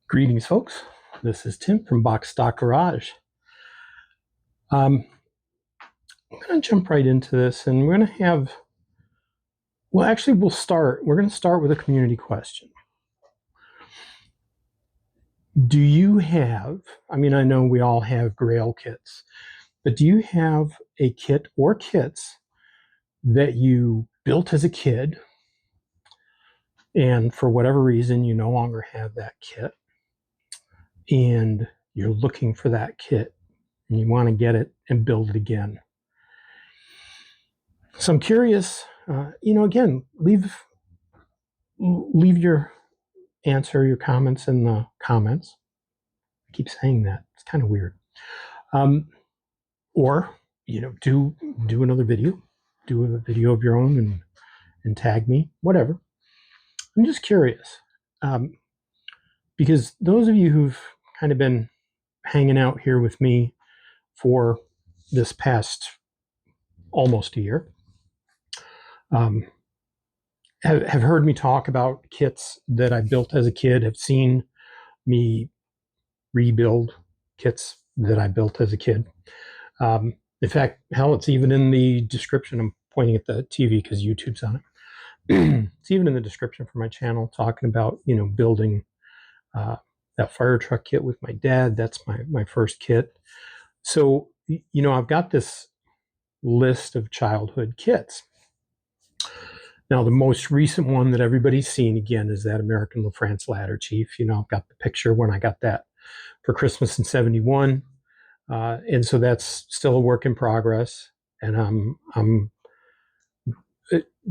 Greetings, folks. This is Tim from Box Stock Garage. I'm going to jump right into this, and we're going to have, we're going to start with a community question. Do you have, I know we all have grail kits, but do you have a kit or kits that you built as a kid, and for whatever reason, you no longer have that kit, and you're looking for that kit, and you want to get it and build it again? So I'm curious, again, leave your answer, your comments in the comments. I keep saying that. It's kind of weird. Or, do another video. Do a video of your own and tag me, whatever. I'm just curious. Because those of you who've kind of been hanging out here with me for this past almost a year, have heard me talk about kits that I built as a kid, have seen me rebuild kits that I built as a kid. In fact, hell, it's even in the description. I'm pointing at the TV because YouTube's on it. It's even in the description for my channel, talking about, building that fire truck kit with my dad. That's my first kit. So, I've got this list of childhood kits. Now, the most recent one that everybody's seen, again, is that American LaFrance ladder chief. I've got the picture when I got that for Christmas in '71. And so that's still a work in progress. And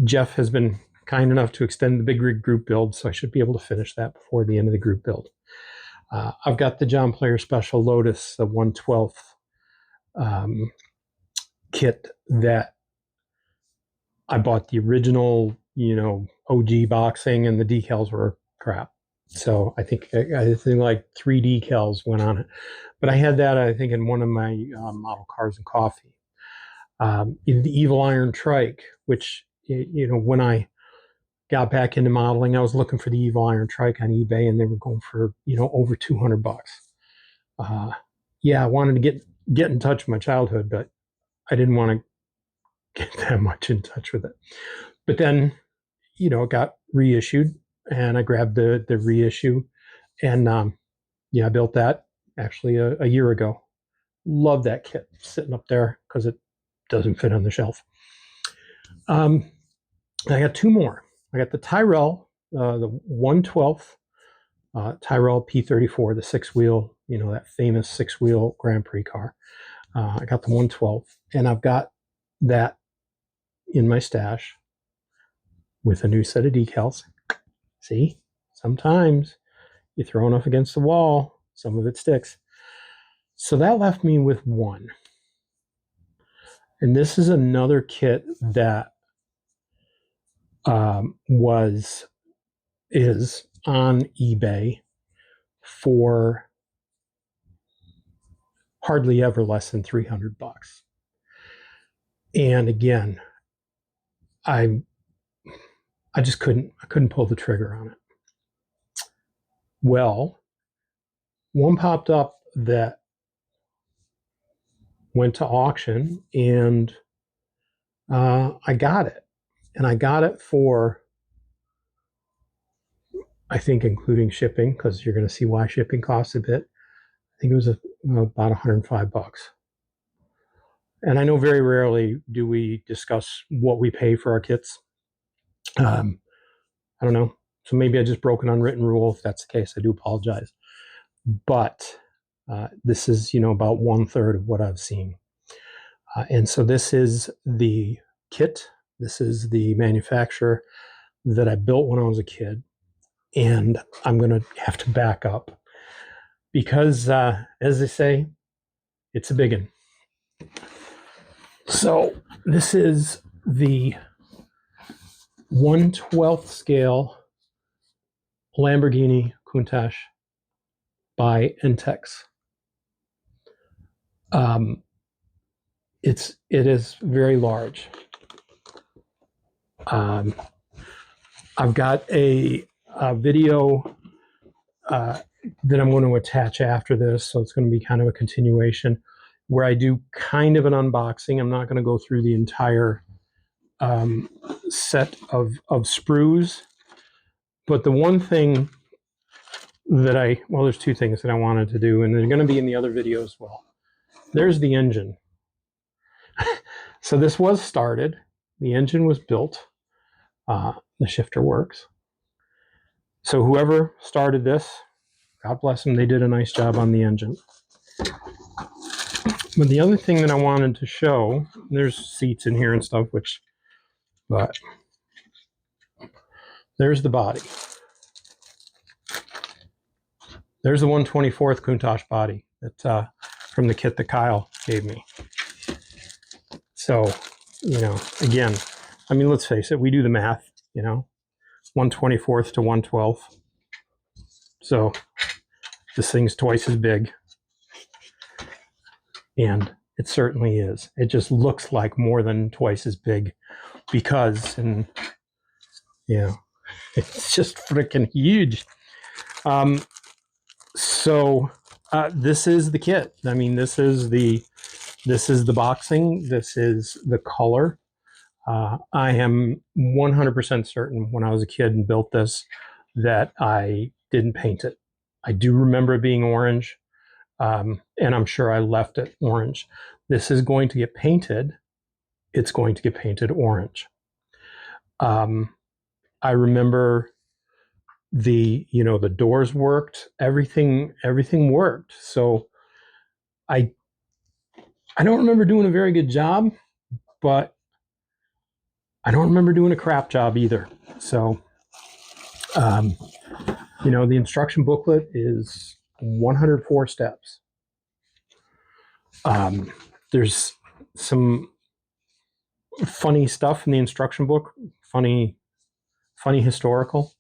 Jeff has been kind enough to extend the big rig group build, so I should be able to finish that before the end of the group build. I've got the John Player Special Lotus, the 1/12 kit that I bought the original, OG boxing, and the decals were crap. So I think like 3 decals went on it. But I had that, I think, in one of my model cars and coffee. In the Evil Iron Trike, which, when I got back into modeling, I was looking for the Evil Iron Trike on eBay, and they were going for, over $200. I wanted to get in touch with my childhood, but I didn't want to get that much in touch with it. But then, it got reissued, and I grabbed the reissue, and I built that actually a year ago. Love that kit sitting up there because it doesn't fit on the shelf. I got 2 more. I got the Tyrrell, the 1/12 Tyrrell P34, the 6-wheel, that famous 6-wheel Grand Prix car. I got the 1/12, and I've got that in my stash with a new set of decals. See, sometimes you throw enough against the wall, some of it sticks. So that left me with 1. And this is another kit that is on eBay for hardly ever less than $300. And again, I just couldn't pull the trigger on it. Well, one popped up that went to auction, and I got it. And I got it for, I think, including shipping, because you're going to see why shipping costs a bit. I think it was about $105. And I know very rarely do we discuss what we pay for our kits. I don't know. So maybe I just broke an unwritten rule. If that's the case, I do apologize. But this is, about 1/3 of what I've seen. And so this is the kit. This is the manufacturer that I built when I was a kid. And I'm going to have to back up because, as they say, it's a biggin. So this is the 1/12 scale Lamborghini Countach by Entex. It is very large. I've got a video that I'm going to attach after this. So it's going to be kind of a continuation where I do kind of an unboxing. I'm not going to go through the entire set of sprues. But the one thing that well, there's two things that I wanted to do, and they're going to be in the other video as well. There's the engine. So this was started. The engine was built. The shifter works. So whoever started this, God bless them, they did a nice job on the engine. But the other thing that I wanted to show, there's seats in here and stuff, but there's the body. There's the 1/24th Countach body that from the kit that Kyle gave me. So, again, I mean, let's face it, we do the math, 1/24th to 1/12th. So this thing's twice as big. And it certainly is. It just looks like more than twice as big because, it's just freaking huge. So this is the kit. I mean, this is the boxing. This is the color. I am 100% certain when I was a kid and built this that I didn't paint it. I do remember it being orange, and I'm sure I left it orange. This is going to get painted. It's going to get painted orange. I remember the doors worked. Everything worked. So I don't remember doing a very good job, but I don't remember doing a crap job either. So, the instruction booklet is 104 steps. There's some funny stuff in the instruction book, funny historical.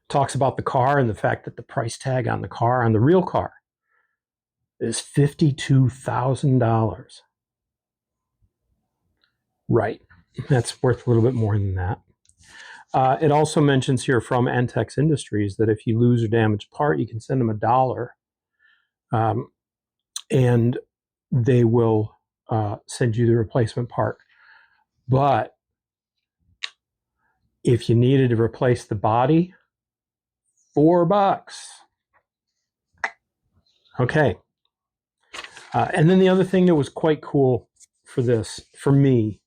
Talks about the car and the fact that the price tag on the car, on the real car, is $52,000. Right. That's worth a little bit more than that. It also mentions here from Entex Industries that if you lose or damage a part, you can send them $1, and they will send you the replacement part. But if you needed to replace the body, $4. Okay. And then the other thing that was quite cool for me,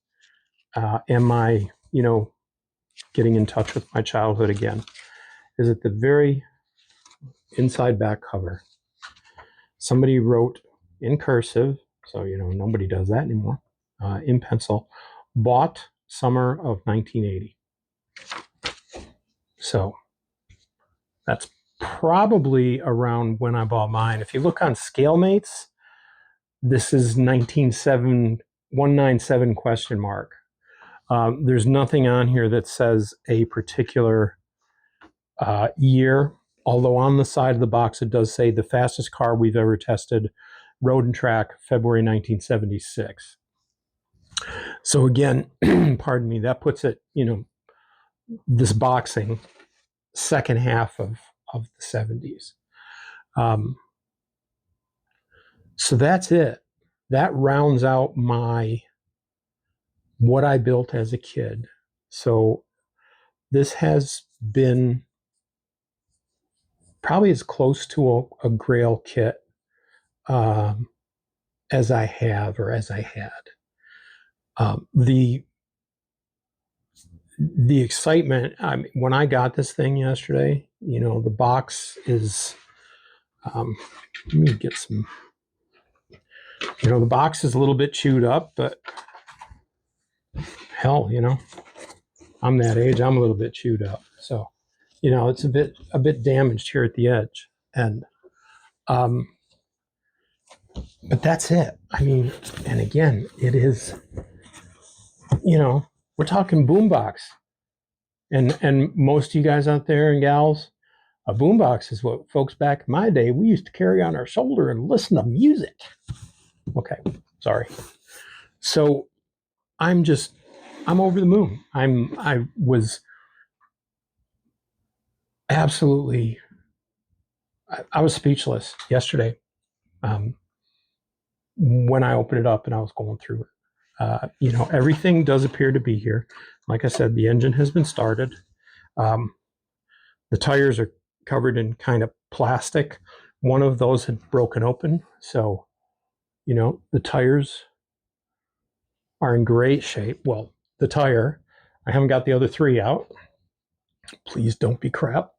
and my, getting in touch with my childhood again, is at the very inside back cover, somebody wrote in cursive, so nobody does that anymore, in pencil, bought summer of 1980. So that's probably around when I bought mine. If you look on ScaleMates, this is 197 question mark. There's nothing on here that says a particular year, although on the side of the box it does say the fastest car we've ever tested, road and track, February 1976. So again, pardon me, that puts it, this boxing second half of the 70s. So that's it. That rounds out what I built as a kid. So this has been probably as close to a grail kit as I have, or as I had. The excitement, when I got this thing yesterday, the box is, let me get some, the box is a little bit chewed up, but hell, I'm that age, I'm a little bit chewed up. So, it's a bit damaged here at the edge. And, but that's it. I mean, and again, it is, we're talking boombox. And most of you guys out there and gals, a boombox is what folks back in my day, we used to carry on our shoulder and listen to music. Okay, sorry. So I'm over the moon. absolutely, I was speechless yesterday when I opened it up and I was going through it. Everything does appear to be here. Like I said, the engine has been started. Um, the tires are covered in kind of plastic. One of those had broken open. So, the tires are in great shape. Well, the tire, I haven't got the other three out. Please don't be crap.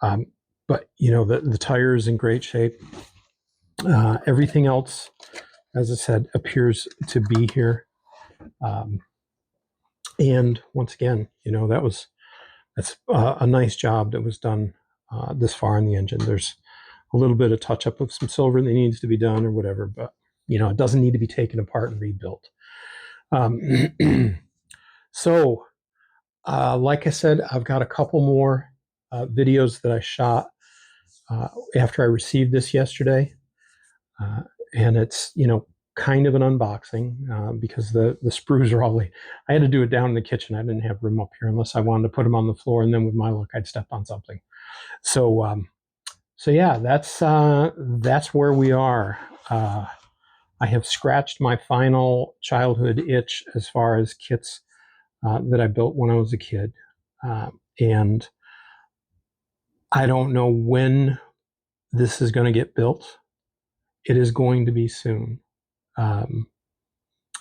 But, the tire is in great shape. Everything else, as I said, appears to be here. And once again, that's a nice job that was done this far in the engine. There's a little bit of touch up of some silver that needs to be done or whatever, but it doesn't need to be taken apart and rebuilt. So, like I said, I've got a couple more videos that I shot after I received this yesterday, and it's kind of an unboxing because the screws are all. I had to do it down in the kitchen. I didn't have room up here unless I wanted to put them on the floor, and then with my luck, I'd step on something. So, yeah, that's where we are. I have scratched my final childhood itch as far as kits that I built when I was a kid, and I don't know when this is going to get built. It is going to be soon.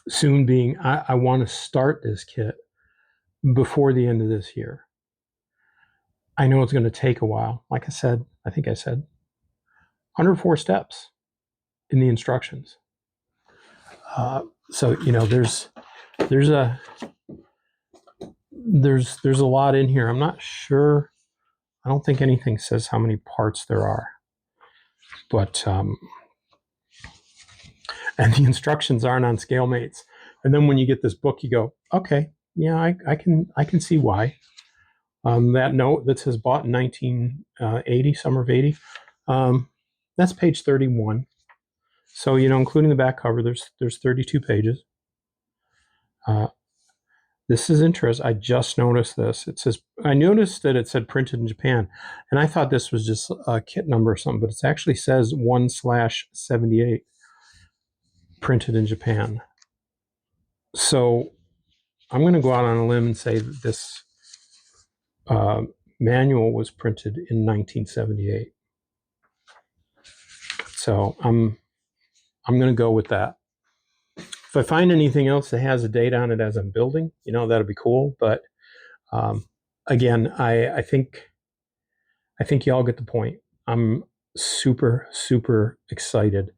Soon being, I want to start this kit before the end of this year. I know it's going to take a while. Like I think I said 104 steps in the instructions. So there's a lot in here. I'm not sure. I don't think anything says how many parts there are, but and the instructions aren't on scale mates. And then when you get this book, you go, okay, yeah, I can see why. That note that says bought in 1980, summer of 80, that's page 31. So, including the back cover, there's 32 pages. This is interesting. I just noticed this. I noticed that it said printed in Japan, and I thought this was just a kit number or something, but it actually says 1/78 printed in Japan. So I'm going to go out on a limb and say that this manual was printed in 1978. So I'm going to go with that. If I find anything else that has a date on it as I'm building, that'll be cool. But again, I think you all get the point. I'm super, super excited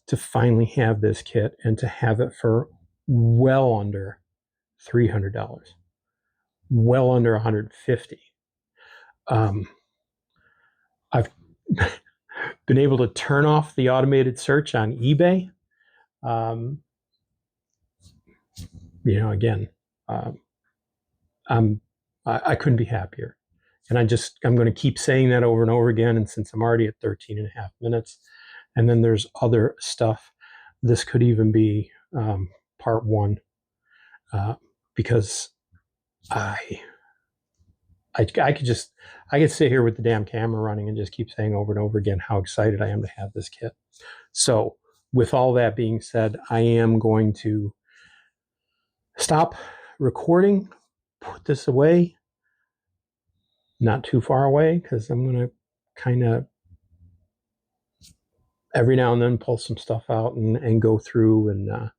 to finally have this kit and to have it for well under $300, well under $150. I've been able to turn off the automated search on eBay. Again, I couldn't be happier. And I'm going to keep saying that over and over again. And since I'm already at 13 and a half minutes, and then there's other stuff, this could even be part one, because I could sit here with the damn camera running and just keep saying over and over again how excited I am to have this kit. So with all that being said, I am going to stop recording, put this away, not too far away, because I'm going to kind of every now and then pull some stuff out and go through and,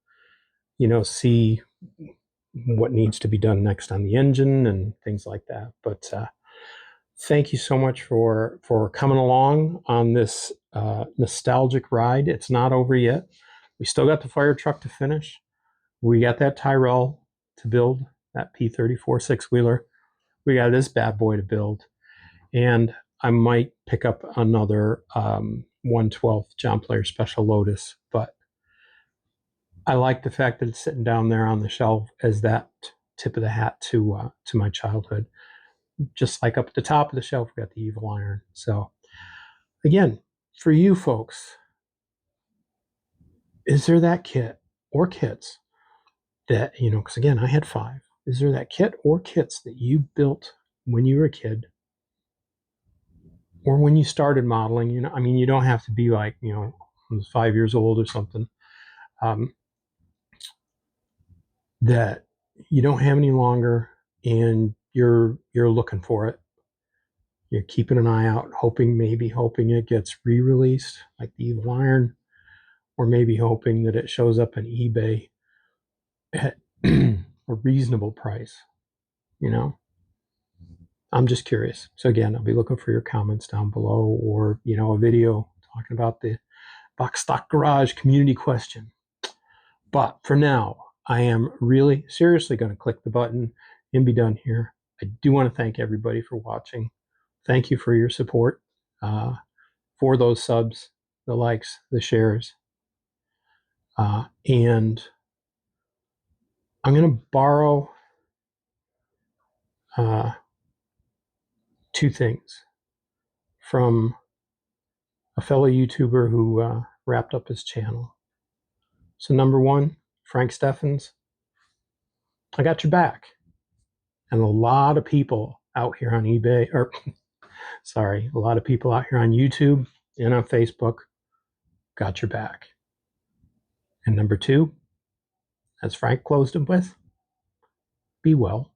see what needs to be done next on the engine and things like that. But thank you so much for coming along on this nostalgic ride. It's not over yet. We still got the fire truck to finish. We got that Tyrrell to build, that P34 six-wheeler. We got this bad boy to build. And I might pick up another 1/12 John Player Special Lotus. But I like the fact that it's sitting down there on the shelf as that tip of the hat to my childhood. Just like up at the top of the shelf, we got the Evil Iron. So again, for you folks, is there that kit or kits that, because again, I had 5. Is there that kit or kits that you built when you were a kid or when you started modeling, I mean, you don't have to be like, I was 5 years old or something, that you don't have any longer and you're looking for it. You're keeping an eye out, hoping it gets re-released like the Evil Iron, or maybe hoping that it shows up on eBay at a reasonable price. I'm just curious. So again, I'll be looking for your comments down below, or a video talking about the Box Stock Garage community question. But for now, I am really seriously going to click the button and be done here. I do want to thank everybody for watching. Thank you for your support, for those subs, the likes, the shares. And I'm going to borrow two things from a fellow YouTuber who wrapped up his channel. So number one, Frank Steffens, I got your back. And a lot of people out here on eBay, or sorry, a lot of people out here on YouTube and on Facebook got your back. And number two, as Frank closed it with, be well.